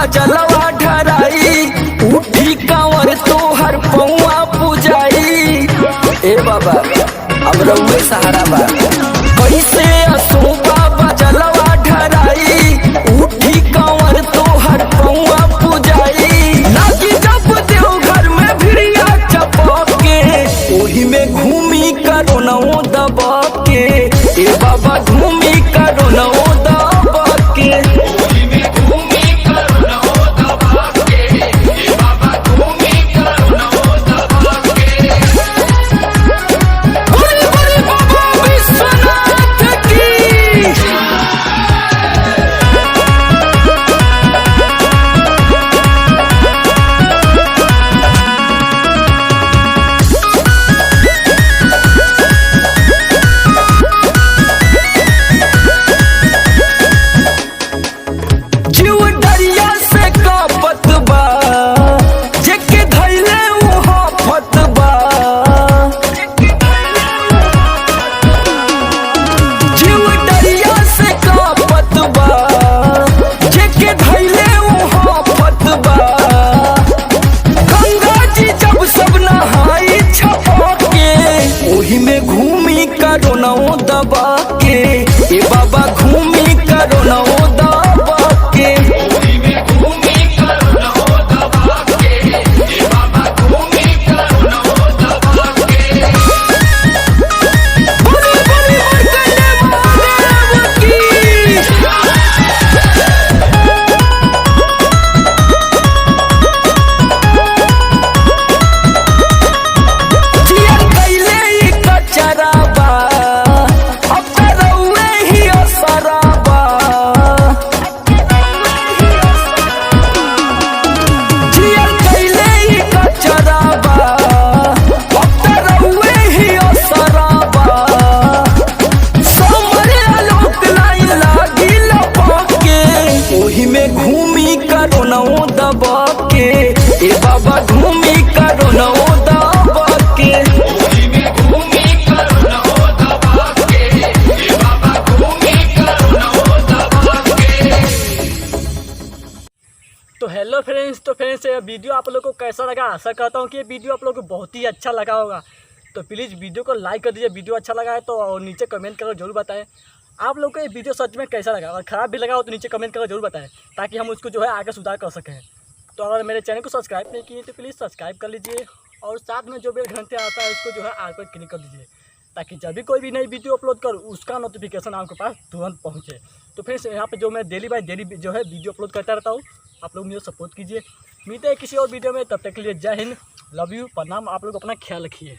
जलवा ढराई उठी कांवर तोहर पौआ पुजाई। ए बाबा अब रउए सहारा बा। कैसे असो बाबा जलवा ढराई उठी कांवर तोहर पौआ पुजाई। लागी जब देवघर में भिड़िया चपक के ओही में घूमी करोनौ दबा के। ए बाबा घूमी करोनौ दबा के। घूमी करोनौ दबा के। ए बाबा घूमी करोनौ दबा के। में घूमी करोनौ दबा के। ए बाबा घूमी करोनौ दबा के। तो हेलो फ्रेंड्स, ये वीडियो आप लोगों को कैसा लगा? आशा करता हूँ कि ये वीडियो आप लोगों को बहुत ही अच्छा लगा होगा। तो प्लीज़ वीडियो को लाइक कर दीजिए। वीडियो अच्छा लगा है तो नीचे कमेंट करके जरूर बताएं आप लोग को ये वीडियो सच में कैसा लगा। अगर ख़राब भी लगा हो तो नीचे कमेंट करके जरूर बताएं ताकि हम उसको जो है आगे सुधार कर सकें। तो अगर मेरे चैनल को सब्सक्राइब नहीं किए तो प्लीज़ सब्सक्राइब कर लीजिए और साथ में जो बेल घंटे आता है उसको जो है आल पर क्लिक कर दीजिए ताकि जब भी कोई भी नई वीडियो अपलोड करूँ उसका नोटिफिकेशन आपके पास तुरंत पहुँचे। तो फ्रेंड्स, यहाँ पे जो मैं डेली बाय डेली जो है वीडियो अपलोड करता रहता हूँ, आप लोग मुझे सपोर्ट कीजिए। मिलते हैं किसी और वीडियो में, तब तक के लिए जय हिंद, लव यू, प्रणाम। आप लोग अपना ख्याल रखिए।